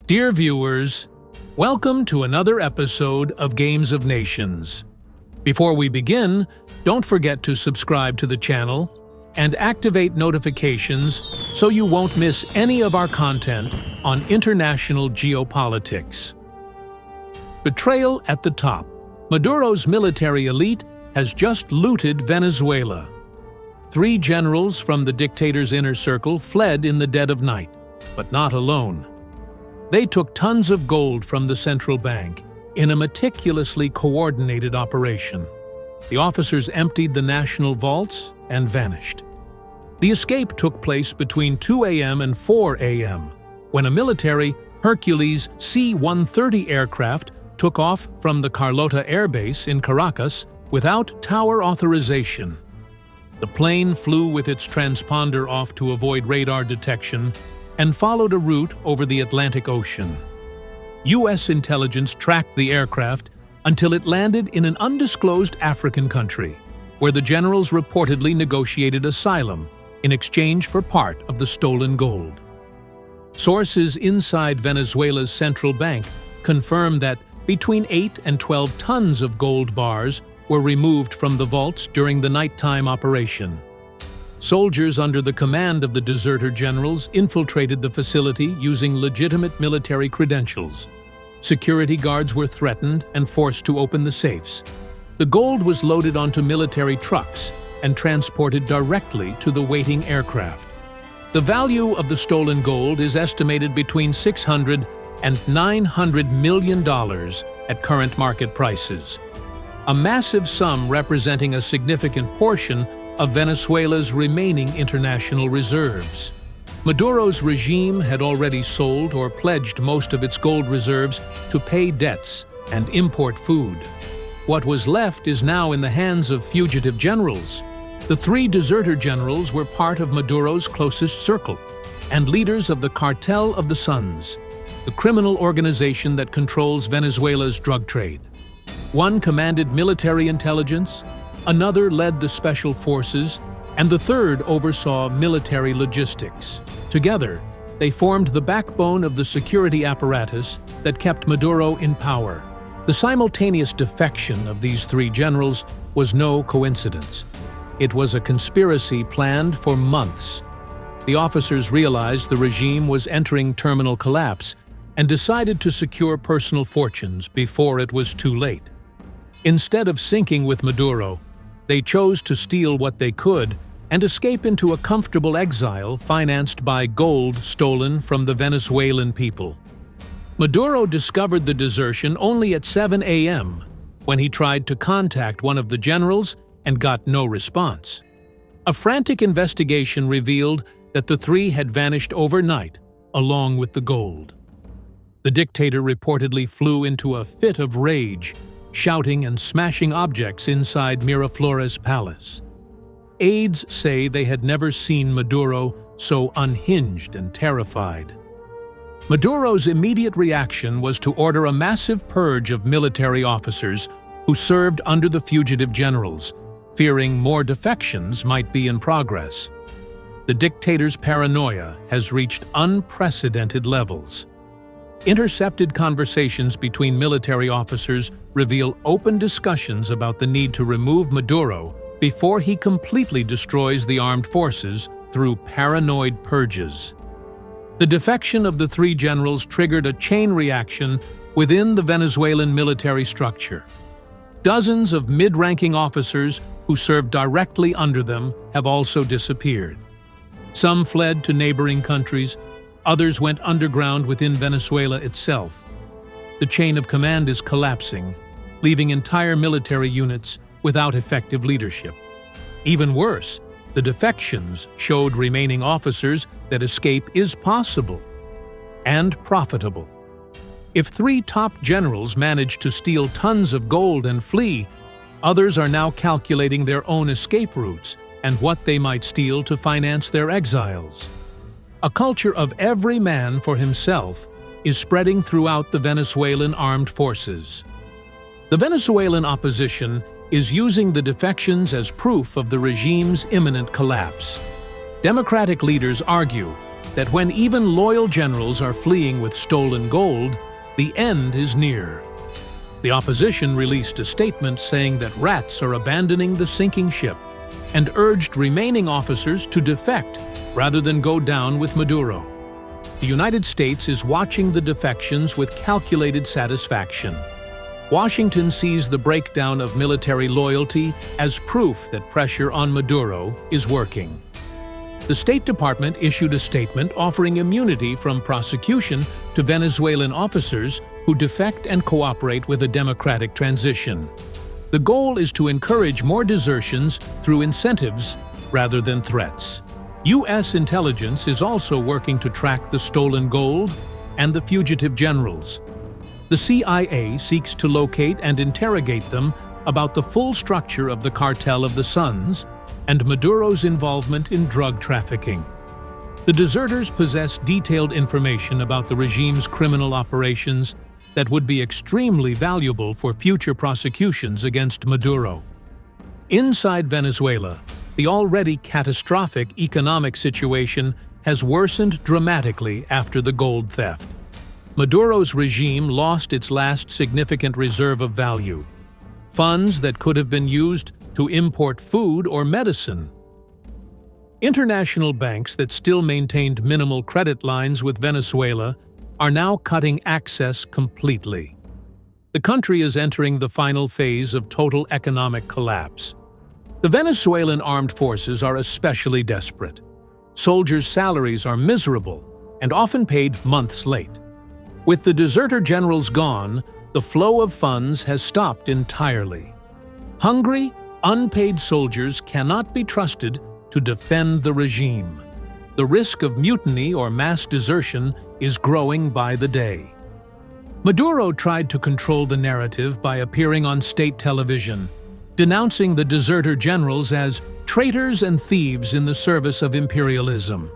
Dear viewers, welcome to another episode of Games of Nations. Before we begin, don't forget to subscribe to the channel and activate notifications so you won't miss any of our content on international geopolitics. Betrayal at the top. Maduro's military elite has just looted Venezuela. 3 generals from the dictator's inner circle fled in the dead of night, but not alone. They took tons of gold from the central bank in a meticulously coordinated operation. The officers emptied the national vaults and vanished. The escape took place between 2 a.m. and 4 a.m. when a military Hercules C-130 aircraft took off from the Carlota Air Base in Caracas without tower authorization. The plane flew with its transponder off to avoid radar detection and followed a route over the Atlantic Ocean. U.S. intelligence tracked the aircraft until it landed in an undisclosed African country, where the generals reportedly negotiated asylum in exchange for part of the stolen gold. Sources inside Venezuela's central bank confirmed that between 8 and 12 tons of gold bars were removed from the vaults during the nighttime operation. Soldiers under the command of the deserter generals infiltrated the facility using legitimate military credentials. Security guards were threatened and forced to open the safes. The gold was loaded onto military trucks and transported directly to the waiting aircraft. The value of the stolen gold is estimated between $600 and $900 million at current market prices, a massive sum representing a significant portion of Venezuela's remaining international reserves. Maduro's regime had already sold or pledged most of its gold reserves to pay debts and import food. What was left is now in the hands of fugitive generals. The 3 deserter generals were part of Maduro's closest circle and leaders of the Cartel of the Suns, the criminal organization that controls Venezuela's drug trade. One commanded military intelligence, another led the special forces, and the third oversaw military logistics. Together, they formed the backbone of the security apparatus that kept Maduro in power. The simultaneous defection of these 3 generals was no coincidence. It was a conspiracy planned for months. The officers realized the regime was entering terminal collapse and decided to secure personal fortunes before it was too late. Instead of sinking with Maduro, they chose to steal what they could and escape into a comfortable exile financed by gold stolen from the Venezuelan people. Maduro discovered the desertion only at 7 a.m. when he tried to contact one of the generals and got no response. A frantic investigation revealed that the 3 had vanished overnight, along with the gold. The dictator reportedly flew into a fit of rage, shouting and smashing objects inside Miraflores Palace. Aides say they had never seen Maduro so unhinged and terrified. Maduro's immediate reaction was to order a massive purge of military officers who served under the fugitive generals, fearing more defections might be in progress. The dictator's paranoia has reached unprecedented levels. Intercepted conversations between military officers reveal open discussions about the need to remove Maduro before he completely destroys the armed forces through paranoid purges. The defection of the 3 generals triggered a chain reaction within the Venezuelan military structure. Dozens of mid-ranking officers who served directly under them have also disappeared. Some fled to neighboring countries. Others went underground within Venezuela itself. The chain of command is collapsing, leaving entire military units without effective leadership. Even worse, the defections showed remaining officers that escape is possible and profitable. If 3 top generals managed to steal tons of gold and flee, others are now calculating their own escape routes and what they might steal to finance their exiles. A culture of every man for himself is spreading throughout the Venezuelan armed forces. The Venezuelan opposition is using the defections as proof of the regime's imminent collapse. Democratic leaders argue that when even loyal generals are fleeing with stolen gold, the end is near. The opposition released a statement saying that rats are abandoning the sinking ship and urged remaining officers to defect rather than go down with Maduro. The United States is watching the defections with calculated satisfaction. Washington sees the breakdown of military loyalty as proof that pressure on Maduro is working. The State Department issued a statement offering immunity from prosecution to Venezuelan officers who defect and cooperate with a democratic transition. The goal is to encourage more desertions through incentives rather than threats. U.S. intelligence is also working to track the stolen gold and the fugitive generals. The CIA seeks to locate and interrogate them about the full structure of the Cartel of the Suns and Maduro's involvement in drug trafficking. The deserters possess detailed information about the regime's criminal operations that would be extremely valuable for future prosecutions against Maduro. Inside Venezuela, the already catastrophic economic situation has worsened dramatically after the gold theft. Maduro's regime lost its last significant reserve of value, funds that could have been used to import food or medicine. International banks that still maintained minimal credit lines with Venezuela are now cutting access completely. The country is entering the final phase of total economic collapse. The Venezuelan armed forces are especially desperate. Soldiers' salaries are miserable and often paid months late. With the deserter generals gone, the flow of funds has stopped entirely. Hungry, unpaid soldiers cannot be trusted to defend the regime. The risk of mutiny or mass desertion is growing by the day. Maduro tried to control the narrative by appearing on state television, denouncing the deserter generals as traitors and thieves in the service of imperialism.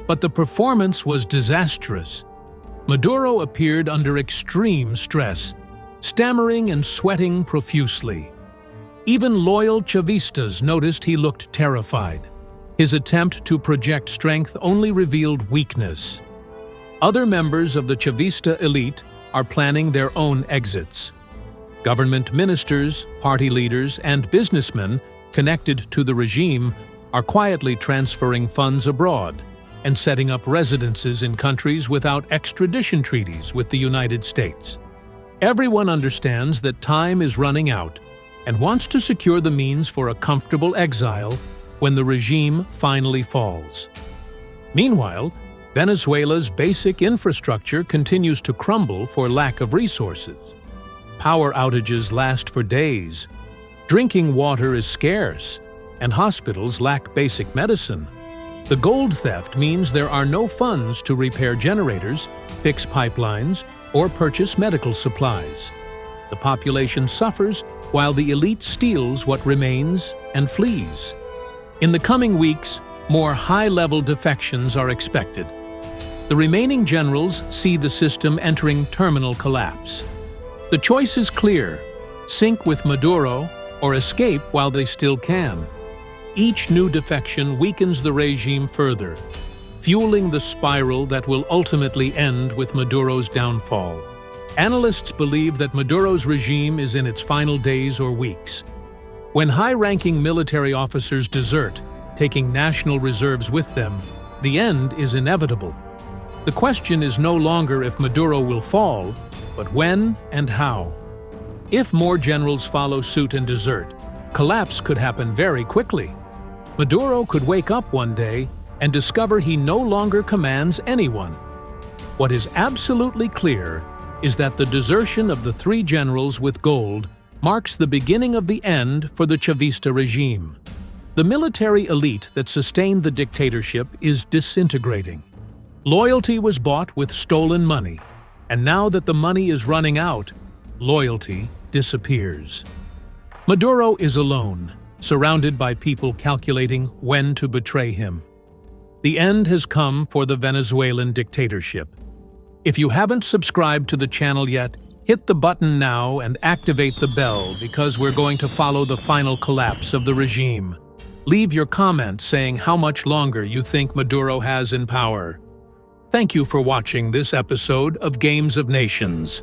But the performance was disastrous. Maduro appeared under extreme stress, stammering and sweating profusely. Even loyal Chavistas noticed he looked terrified. His attempt to project strength only revealed weakness. Other members of the Chavista elite are planning their own exits. Government ministers, party leaders, and businessmen connected to the regime are quietly transferring funds abroad and setting up residences in countries without extradition treaties with the United States. Everyone understands that time is running out and wants to secure the means for a comfortable exile when the regime finally falls. Meanwhile, Venezuela's basic infrastructure continues to crumble for lack of resources. Power outages last for days, drinking water is scarce, and hospitals lack basic medicine. The gold theft means there are no funds to repair generators, fix pipelines, or purchase medical supplies. The population suffers while the elite steals what remains and flees. In the coming weeks, more high-level defections are expected. The remaining generals see the system entering terminal collapse. The choice is clear: sink with Maduro or escape while they still can. Each new defection weakens the regime further, fueling the spiral that will ultimately end with Maduro's downfall. Analysts believe that Maduro's regime is in its final days or weeks. When high-ranking military officers desert, taking national reserves with them, the end is inevitable. The question is no longer if Maduro will fall, but when and how. If more generals follow suit and desert, collapse could happen very quickly. Maduro could wake up one day and discover he no longer commands anyone. What is absolutely clear is that the desertion of the three generals with gold marks the beginning of the end for the Chavista regime. The military elite that sustained the dictatorship is disintegrating. Loyalty was bought with stolen money, and now that the money is running out, loyalty disappears. Maduro is alone, surrounded by people calculating when to betray him. The end has come for the Venezuelan dictatorship. If you haven't subscribed to the channel yet, hit the button now and activate the bell because we're going to follow the final collapse of the regime. Leave your comment saying how much longer you think Maduro has in power. Thank you for watching this episode of Games of Nations.